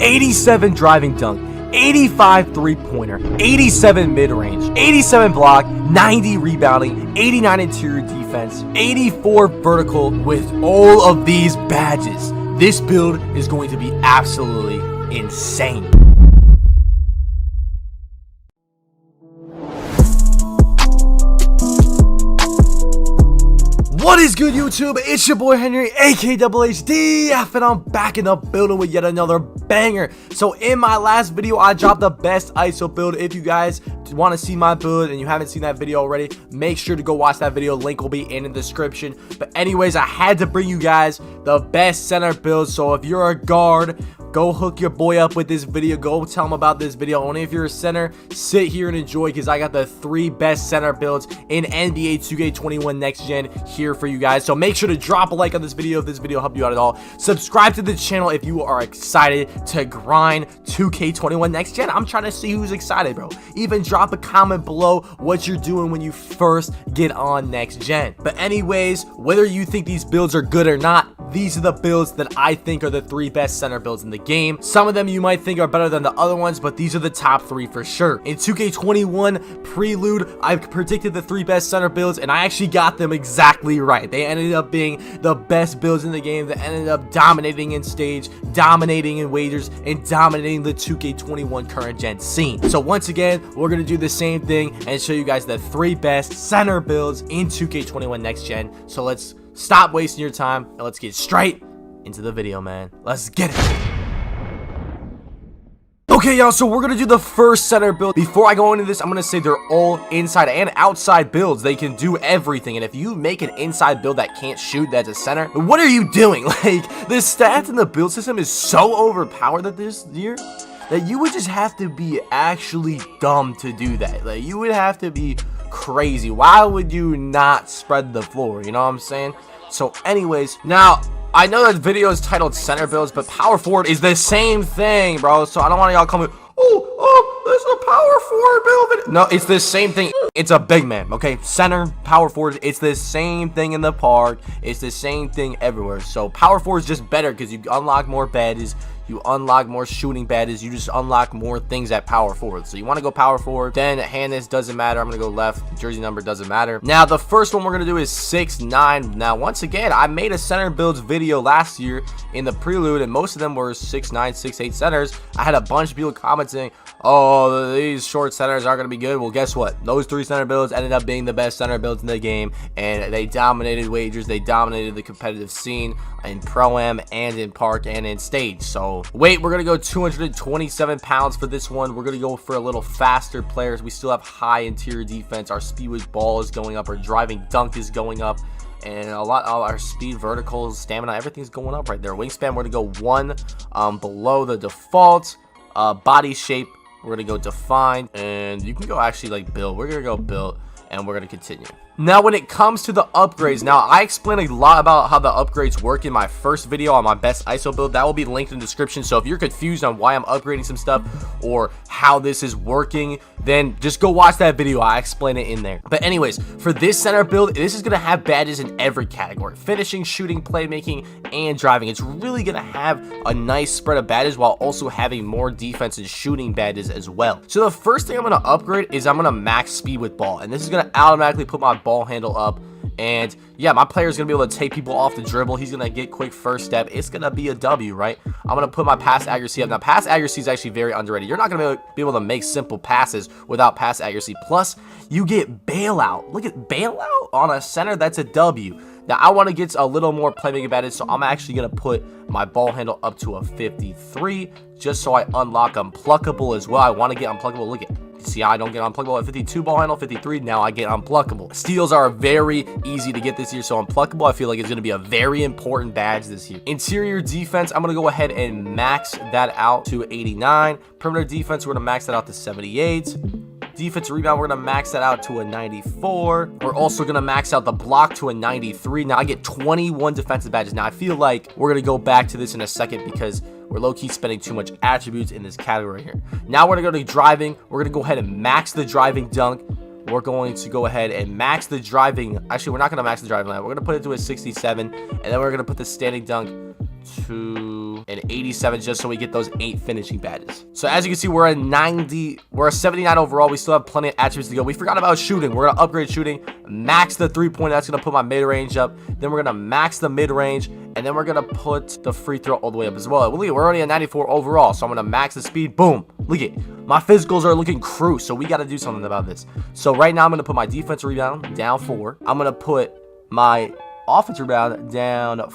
87 driving dunk, 85 three-pointer, 87 mid-range, 87 block, 90 rebounding, 89 interior defense, 84 vertical. With all of these badges, this build is going to be absolutely insane. What is good, YouTube? It's your boy Henry, aka HDF, and I'm back in the building with yet another banger. So in my last video, I dropped the best ISO build. If you guys want to see my build and you haven't seen that video already, make sure to go watch that video. Link will be in the description. But anyways, I had to bring you guys the best center build. So if you're a guard, go hook your boy up with this video. Go tell him about this video. Only if you're a center, sit here and enjoy, because I got the 3 best center builds in NBA 2K21 next gen here for you guys. So make sure to drop a like on this video if this video helped you out at all. Subscribe to the channel if you are excited to grind 2K21 next gen. I'm trying to see who's excited, bro. Even drop a comment below what you're doing when you first get on next gen. But anyways, whether you think these builds are good or not, these are the builds that I think are the 3 best center builds in the game. Some of them you might think are better than the other ones, but these are the top 3 for sure. In 2K21 Prelude, I predicted the 3 best center builds, and I actually got them exactly right. They ended up being the best builds in the game that ended up dominating in stage, dominating in wagers, and dominating the 2K21 current gen scene. So once again, we're going to do the same thing and show you guys the 3 best center builds in 2K21 next gen. So let's stop wasting your time and let's get straight into the video, man. Let's get it. Okay, y'all, so we're gonna do the first center build. Before I go into this, I'm gonna say they're all inside and outside builds. They can do everything, and if you make an inside build that can't shoot, that's a center, what are you doing? Like, the stats in the build system is so overpowered this year that you would just have to be actually dumb to do that. Like, you would have to be crazy. Why would you not spread the floor? You know what I'm saying? So anyways, now I know that video is titled center builds, but power forward is the same thing, bro. So I don't want y'all coming, oh, this is a power forward build. No, it's the same thing. It's a big man, okay? Center, power forward, it's the same thing in the park. It's the same thing everywhere. So power forward is just better because you unlock more badges. You unlock more shooting badges. You just unlock more things at power forward. So you want to go power forward. Then handness doesn't matter. I'm going to go left. Jersey number doesn't matter. Now, the first one we're going to do is 6'9". Now, once again, I made a center builds video last year in the prelude, and most of them were 6'9", 6'8" centers. I had a bunch of people commenting, oh, these short centers aren't going to be good. Well, guess what? Those 3 center builds ended up being the best center builds in the game, and they dominated wagers. They dominated the competitive scene in Pro-Am and in park and in stage. So weight, we're gonna go 227 pounds for this one. We're gonna go for a little faster players. We still have high interior defense. Our speed with ball is going up. Our driving dunk is going up, and a lot of our speed, verticals, stamina, everything's going up right there. Wingspan, we're gonna go 1 below the default. Body shape, we're gonna go defined, and you can go actually like build. We're gonna go build, and we're gonna continue. Now, when it comes to the upgrades, now I explained a lot about how the upgrades work in my first video on my best ISO build. That will be linked in the description. So if you're confused on why I'm upgrading some stuff or how this is working, then just go watch that video. I explain it in there. But anyways, for this center build, this is going to have badges in every category: finishing, shooting, playmaking, and driving. It's really going to have a nice spread of badges while also having more defense and shooting badges as well. So the first thing I'm going to upgrade is I'm going to max speed with ball, and this is going to automatically put my ball handle up. And yeah, my player is going to be able to take people off the dribble. He's going to get quick first step. It's going to be a W, right? I'm going to put my pass accuracy up. Now, pass accuracy is actually very underrated. You're not going to be able to make simple passes without pass accuracy. Plus, you get bailout. Look at bailout on a center. That's a W. Now, I want to get a little more playmaking advantage, so I'm actually going to put my ball handle up to a 53, just so I unlock unpluckable as well. I want to get unpluckable. Look at it. See how I don't get unpluckable at 52 ball handle, 53, now I get unpluckable. Steals are very easy to get this year, so unpluckable I feel like is going to be a very important badge this year. Interior defense, I'm going to go ahead and max that out to 89. Perimeter defense, we're going to max that out to 78. Defensive rebound, we're going to max that out to a 94. We're also going to max out the block to a 93. Now I get 21 defensive badges. Now I feel like we're going to go back to this in a second because we're low-key spending too much attributes in this category here. Now we're going to go to driving. We're going to go ahead and max the driving dunk. We're going to go ahead and max the driving. Actually, we're not going to max the driving line. We're going to put it to a 67, and then we're going to put the standing dunk to to an 87 just so we get those 8 finishing badges. So as you can see, we're a 79 overall. We still have plenty of attributes to go. We forgot about shooting. We're going to upgrade shooting, max the 3-pointer. That's going to put my mid-range up. Then we're going to max the mid-range, and then we're going to put the free throw all the way up as well. Look, we're already at 94 overall, so I'm going to max the speed. Boom. Look at my physicals are looking crew, so we got to do something about this. So right now, I'm going to put my defensive rebound down 4. I'm going to put my offensive rebound down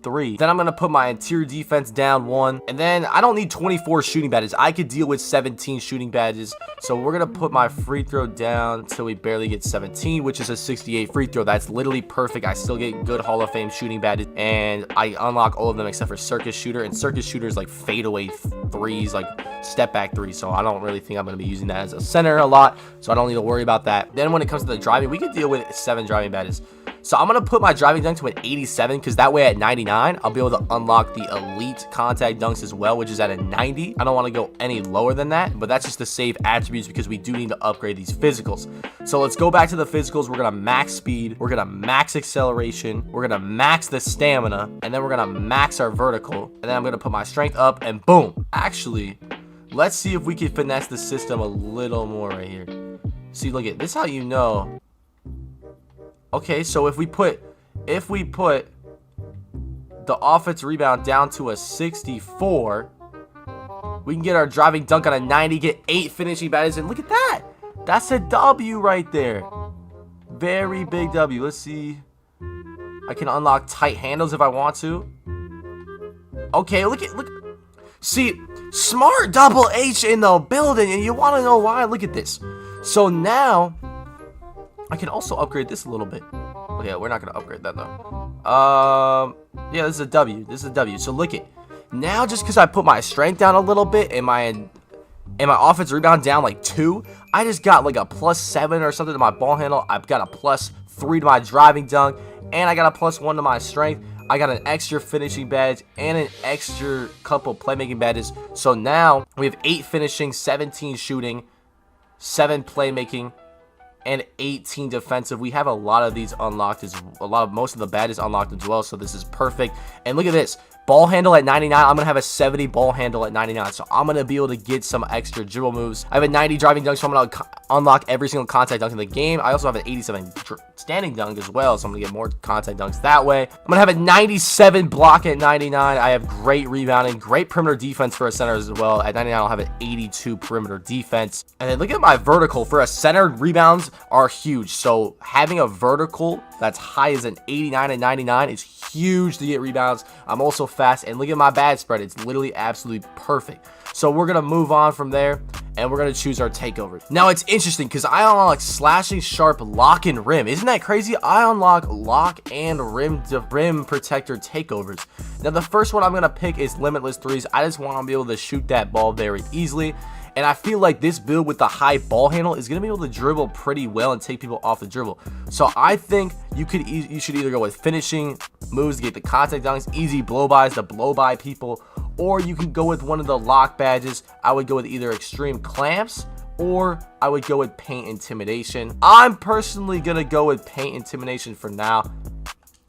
3. Then I'm going to put my interior defense down 1. And then I don't need 24 shooting badges. I could deal with 17 shooting badges. So we're going to put my free throw down until we barely get 17, which is a 68 free throw. That's literally perfect. I still get good Hall of Fame shooting badges. And I unlock all of them except for Circus Shooter. And Circus Shooter is like fadeaway threes, like step back 3. So I don't really think I'm going to be using that as a center a lot. So I don't need to worry about that. Then when it comes to the driving, we could deal with 7 driving badges. So I'm going to put my driving dunk to an 87 because that way at 99, I'll be able to unlock the elite contact dunks as well, which is at a 90. I don't want to go any lower than that, but that's just to save attributes because we do need to upgrade these physicals. So let's go back to the physicals. We're going to max speed. We're going to max acceleration. We're going to max the stamina, and then we're going to max our vertical. And then I'm going to put my strength up, and boom. Actually, let's see if we can finesse the system a little more right here. See, look at this is how you know. Okay, so if we put the offensive rebound down to a 64, we can get our driving dunk on a 90, get 8 finishing badges, and look at that. That's a W right there. Very big W. Let's see. I can unlock tight handles if I want to. Okay, look. See, smart double H in the building, and you want to know why? Look at this. So now I can also upgrade this a little bit. Oh, yeah, we're not going to upgrade that, though. Yeah, this is a W. This is a W. So, look it. Now, just because I put my strength down a little bit and my offensive rebound down, like, 2, I just got, like, a +7 or something to my ball handle. I've got a +3 to my driving dunk, and I got a +1 to my strength. I got an extra finishing badge and an extra couple playmaking badges. So, now we have 8 finishing, 17 shooting, 7 playmaking, and 18 defensive. We have a lot of these unlocked, most of the badges unlocked as well, so this is perfect. And look at this, ball handle at 99. I'm gonna have a 70 ball handle at 99, so I'm gonna be able to get some extra dribble moves. I have a 90 driving dunk, so I'm gonna unlock every single contact dunk in the game. I also have an 87 standing dunk as well, so I'm gonna get more contact dunks that way. I'm gonna have a 97 block at 99. I have great rebounding, great perimeter defense for a center as well. At 99, I'll have an 82 perimeter defense. And then look at my vertical. For a center, rebounds are huge, so having a vertical that's high as an 89 and 99 is huge to get rebounds. I'm also fast, and look at my bad spread. It's literally absolutely perfect. So we're gonna move on from there, and we're gonna choose our takeover. Now it's interesting because I unlock slashing, sharp, lock, and rim. Isn't that crazy? I unlock lock and rim protector takeovers. Now the first one I'm gonna pick is limitless threes. I just want to be able to shoot that ball very easily. And I feel like this build with the high ball handle is going to be able to dribble pretty well and take people off the dribble. So I think you should either go with finishing moves to get the contact dunks, easy blow-bys to blow by people, or you can go with one of the lock badges. I would go with either extreme clamps, or I would go with paint intimidation. I'm personally going to go with paint intimidation for now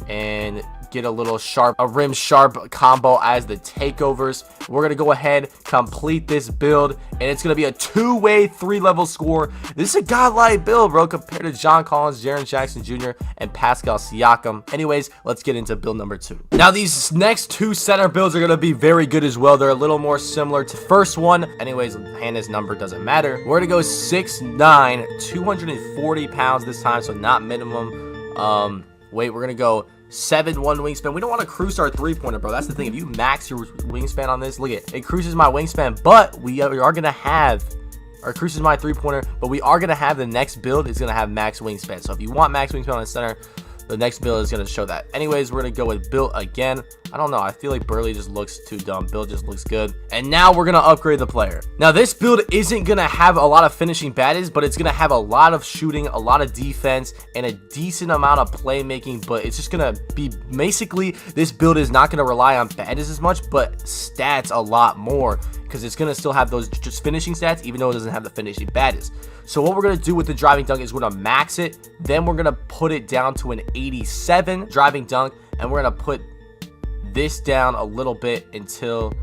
and get a little sharp, a rim sharp combo as the takeovers. We're gonna go ahead, complete this build, and it's gonna be a 2-way 3-level score. This is a godlike build, bro, compared to John Collins, Jaren Jackson Jr., and Pascal Siakam. Anyways, let's get into build number 2. Now these next 2 center builds are gonna be very good as well. They're a little more similar to the first one. Anyways, Hannah's number doesn't matter. We're gonna go 6'9", 240 pounds this time, so not minimum weight. We're gonna go 7'1" wingspan. We don't want to cruise our 3-pointer, bro. That's the thing. If you max your wingspan on this, look at it. It cruises my wingspan, but we are going to have, or cruises my 3-pointer, but we are going to have the next build is going to have max wingspan. So if you want max wingspan on the center, the next build is going to show that. Anyways, we're going to go with build again. I don't know. I feel like Burley just looks too dumb. Build just looks good. And now we're going to upgrade the player. Now, this build isn't going to have a lot of finishing badges, but it's going to have a lot of shooting, a lot of defense, and a decent amount of playmaking. But it's just going to be basically, this build is not going to rely on badges as much, but stats a lot more, because it's going to still have those just finishing stats, even though it doesn't have the finishing badges. So what we're going to do with the driving dunk is we're going to max it. Then we're going to put it down to an 87 driving dunk, and we're going to put this down a little bit until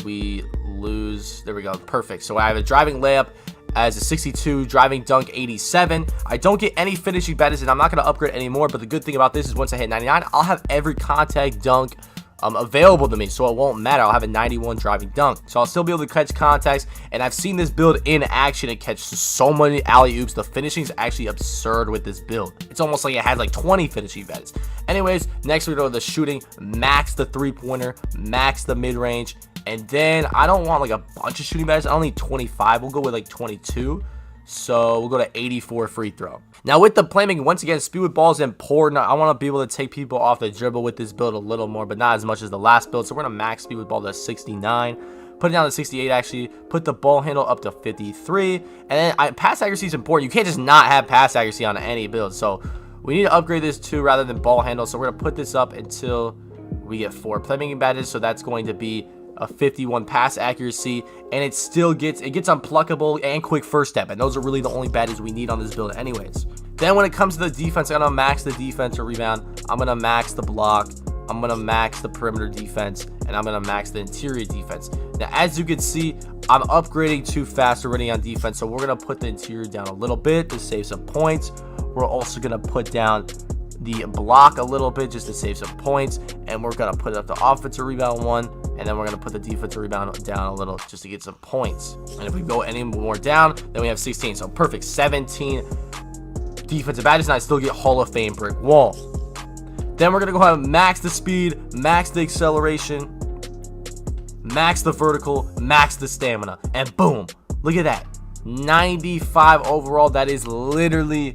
we lose. There we go. Perfect. So I have a driving layup as a 62, driving dunk 87. I don't get any finishing badges, and I'm not going to upgrade anymore. But the good thing about this is once I hit 99, I'll have every contact dunk available to me, so it won't matter. I'll have a 91 driving dunk, so I'll still be able to catch contacts. And I've seen this build in action and catch so many alley-oops. The finishing is actually absurd with this build. It's almost like it has like 20 finishing badges. Anyways, next we go to the shooting. Max the three-pointer, max the mid-range, and then I don't want like a bunch of shooting badges. I only need 25. We'll go with like 22. So we'll go to 84 free throw. Now with the playmaking, once again, speed with ball is important. I want to be able to take people off the dribble with this build a little more, but not as much as the last build. So we're going to max speed with ball to 69. Put it down to 68 actually. Put the ball handle up to 53. And then pass accuracy is important. You can't just not have pass accuracy on any build. So we need to upgrade this too rather than ball handle. So we're going to put this up until we get 4 playmaking badges. So that's going to be a 51 pass accuracy, and it still gets unpluckable and quick first step, and those are really the only badges we need on this build anyways. Then when it comes to the defense, I'm gonna max the defensive rebound, I'm gonna max the block, I'm gonna max the perimeter defense, and I'm gonna max the interior defense. Now as you can see, I'm upgrading too fast already on defense, so we're gonna put the interior down a little bit to save some points. We're also gonna put down the block a little bit just to save some points, and we're gonna put up the offensive rebound 1, and then we're gonna put the defensive rebound down a little just to get some points. And if we go any more down, then we have 16. So perfect, 17 defensive badges, and I still get Hall of Fame brick wall. Then we're gonna go ahead and max the speed, max the acceleration, max the vertical, max the stamina, and boom, look at that, 95 overall. That is literally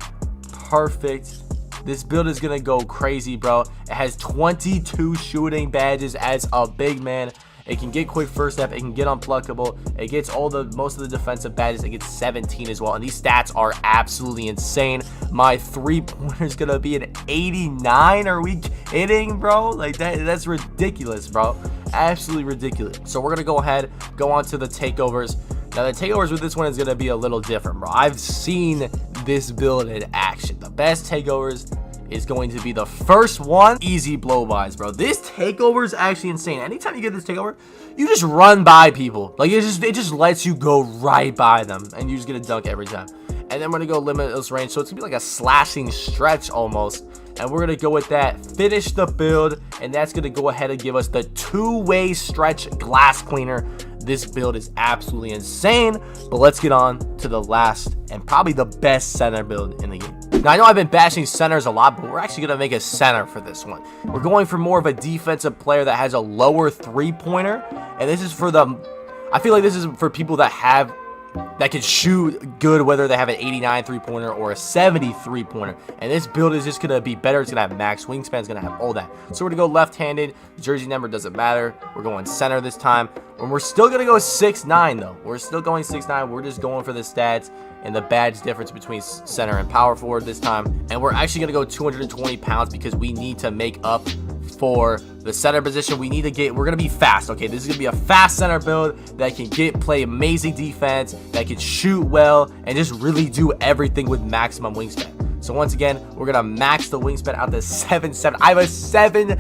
perfect. This build is gonna go crazy, bro. It has 22 shooting badges as a big man. It can get quick first step, it can get unpluckable, it gets most of the defensive badges, it gets 17 as well, and these stats are absolutely insane. My three-pointer is gonna be an 89. Are we kidding, bro? Like that's ridiculous, bro. Absolutely ridiculous. So we're gonna go ahead, go on to the takeovers. Now the takeovers with this one is gonna be a little different, bro. I've seen this build in action. The best takeovers is going to be the first one. Easy blow-bys, bro. This takeover is actually insane. Anytime you get this takeover, you just run by people. Like it just lets you go right by them, and you just get a dunk every time. And then we're gonna go limitless range, so it's gonna be like a slashing stretch almost. And we're gonna go with that, finish the build, and that's gonna go ahead and give us the two-way stretch glass cleaner. This build is absolutely insane, but let's get on to the last and probably the best center build in the game. Now I know I've been bashing centers a lot, but we're actually gonna make a center for this one. We're going for more of a defensive player that has a lower three-pointer, and this is for I feel like this is for people that can shoot good, whether they have an 89 three-pointer or a 70 three-pointer. And this build is just going to be better. It's going to have max wingspan. It's going to have all that. So we're going to go left-handed. Jersey number doesn't matter. We're going center this time. And we're still going to go 6'9", though. We're still going 6'9". We're just going for the stats and the badge difference between center and power forward this time. And we're actually going to go 220 pounds because we need to make up for the center position. We're gonna be fast. Okay, this is gonna be a fast center build that can play amazing defense, that can shoot well, and just really do everything with maximum wingspan. So once again, we're gonna max the wingspan out to 7'7". I have a 7'7"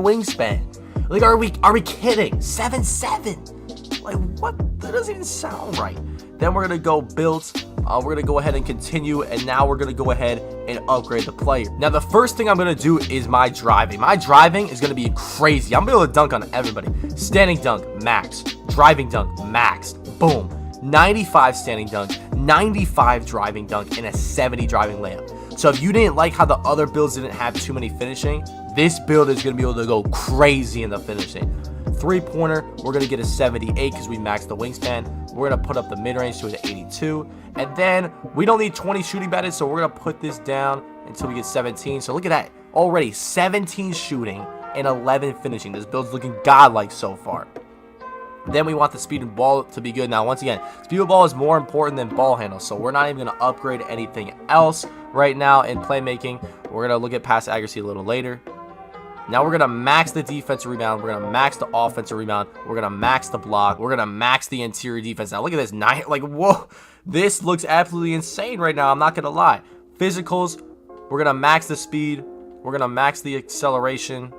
wingspan. Like, are we kidding? 7'7". Like, what? That doesn't even sound right. Then we're gonna go built. We're gonna go ahead and continue, and now we're gonna go ahead and upgrade the player. Now the first thing I'm gonna do is my driving. My driving is gonna be crazy. I'm gonna be able to dunk on everybody. Standing dunk, max. Driving dunk, max. Boom. 95 standing dunk, 95 driving dunk, and a 70 driving layup. So if you didn't like how the other builds didn't have too many finishing, this build is gonna be able to go crazy in the finishing. Three-pointer, we're going to get a 78 because we maxed the wingspan. We're going to put up the mid-range to an 82. And then we don't need 20 shooting badges, so we're going to put this down until we get 17. So look at that. Already 17 shooting and 11 finishing. This build's looking godlike so far. Then we want the speed and ball to be good. Now, once again, speed of ball is more important than ball handle, so we're not even going to upgrade anything else right now in playmaking. We're going to look at pass accuracy a little later. Now we're going to max the defensive rebound. We're going to max the offensive rebound. We're going to max the block. We're going to max the interior defense. Now look at this. Like, whoa. This looks absolutely insane right now. I'm not going to lie. Physicals, we're going to max the speed. We're going to max the acceleration.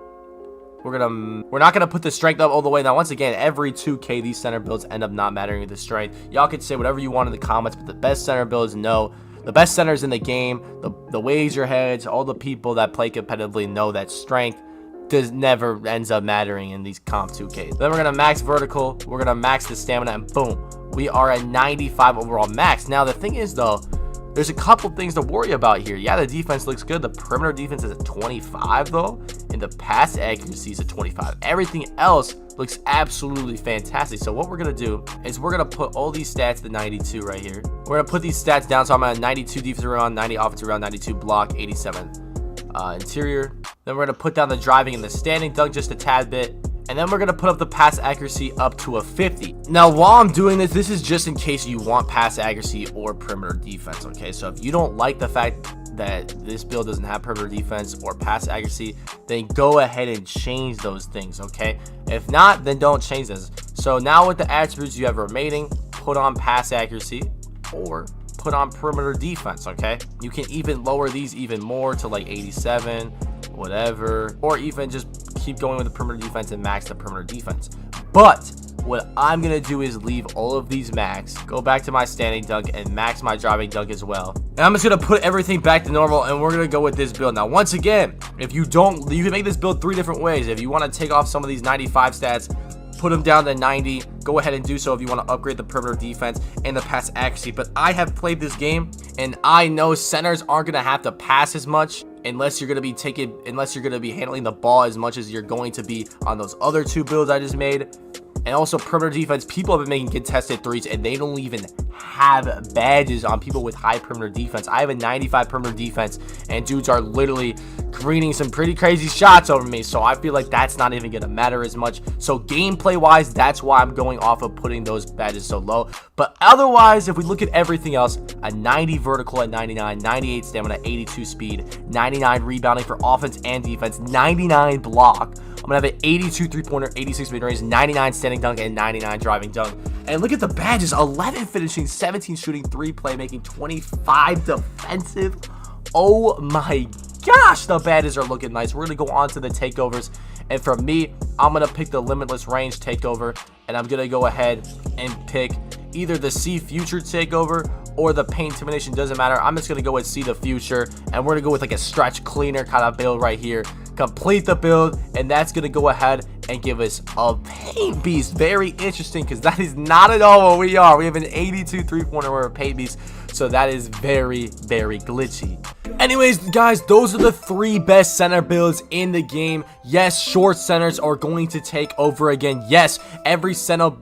we're not gonna put the strength up all the way. Now, once again, every 2K, these center builds end up not mattering with the strength. Y'all could say whatever you want in the comments, but the best center builds, no. The best centers in the game, the ways your heads, all the people that play competitively know that strength never ends up mattering in these comp 2Ks. Then we're gonna max vertical, we're gonna max the stamina, and boom, we are at 95 overall max. Now the thing is though, there's a couple things to worry about here. Yeah, the defense looks good. The perimeter defense is at 25 though, and the pass accuracy is at 25. Everything else looks absolutely fantastic. So what we're gonna do is we're gonna put all these stats to 92 right here. We're gonna put these stats down. So I'm at 92 defensive rebound, 90 offensive rebound, 92 block, 87 interior. Then we're gonna put down the driving and the standing dunk just a tad bit. And then we're going to put up the pass accuracy up to a 50. Now, while I'm doing this, this is just in case you want pass accuracy or perimeter defense, okay? So if you don't like the fact that this build doesn't have perimeter defense or pass accuracy, then go ahead and change those things, okay? If not, then don't change this. So now with the attributes you have remaining, put on pass accuracy or put on perimeter defense, okay? You can even lower these even more to like 87, whatever, or even just keep going with the perimeter defense and max the perimeter defense. But what I'm gonna do is leave all of these max, go back to my standing dunk, and max my driving dunk as well. And I'm just gonna put everything back to normal, and we're gonna go with this build. Now, once again, if you don't, you can make this build 3 different ways. If you want to take off some of these 95 stats, put them down to 90, go ahead and do so if you want to upgrade the perimeter defense and the pass accuracy. But I have played this game, and I know centers aren't gonna have to pass as much unless you're gonna be handling the ball as much as you're going to be on those other 2 builds I just made. And also perimeter defense, people have been making contested threes and they don't even have badges on people with high perimeter defense. I have a 95 perimeter defense and dudes are literally greening some pretty crazy shots over me, so I feel like that's not even gonna matter as much. So gameplay wise, that's why I'm going off of putting those badges so low. But otherwise, if we look at everything else, a 90 vertical at 99, 98 stamina, 82 speed, 99 rebounding for offense and defense, 99 block. I'm gonna have an 82 3-pointer, 86 mid-range, 99 standing dunk, and 99 driving dunk. And look at the badges: 11 finishing, 17 shooting, 3 playmaking, 25 defensive. Oh my gosh, the badges are looking nice. We're gonna go on to the takeovers, and for me, I'm gonna pick the limitless range takeover, and I'm gonna go ahead and pick either the See Future takeover or the Paint Intimidation. Doesn't matter. I'm just gonna go with See the Future, and we're gonna go with like a stretch cleaner kind of build right here. Complete the build, and that's gonna go ahead and give us a paint beast. Very interesting, because that is not at all what we are. We have an 82 3-pointer or a paint beast, so that is very, very glitchy. Anyways, guys, those are the 3 best center builds in the game. Yes, short centers are going to take over again. Yes, every center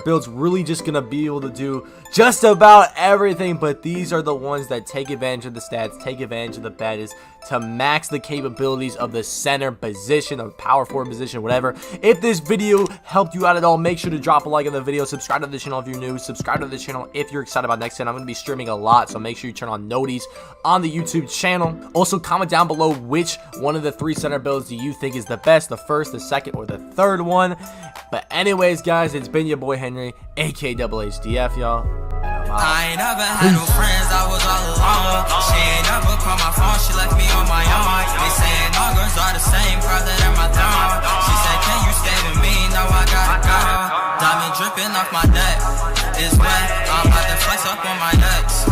build's really just gonna be able to do just about everything, but these are the ones that take advantage of the stats, take advantage of the badges to max the capabilities of the center position, or power forward position, whatever. If this video helped you out at all, make sure to drop a like on the video, subscribe to the channel if you're new, subscribe to the channel if you're excited about next time. I'm gonna be streaming a lot, so make sure you turn on noties on the YouTube channel. Also, comment down below which one of the 3 center builds do you think is the best, the first, the second, or the third one. But anyways, guys, it's been your boy Henry, aka Double HDF, y'all. I ain't never had no friends, I was all alone. She ain't never called my phone, she left me on my own. They saying all girls are the same, farther than my thumb. She said, can you stay with me? No, I gotta go. Diamond dripping off my neck, it's wet, I'm about to flex up on my nuts.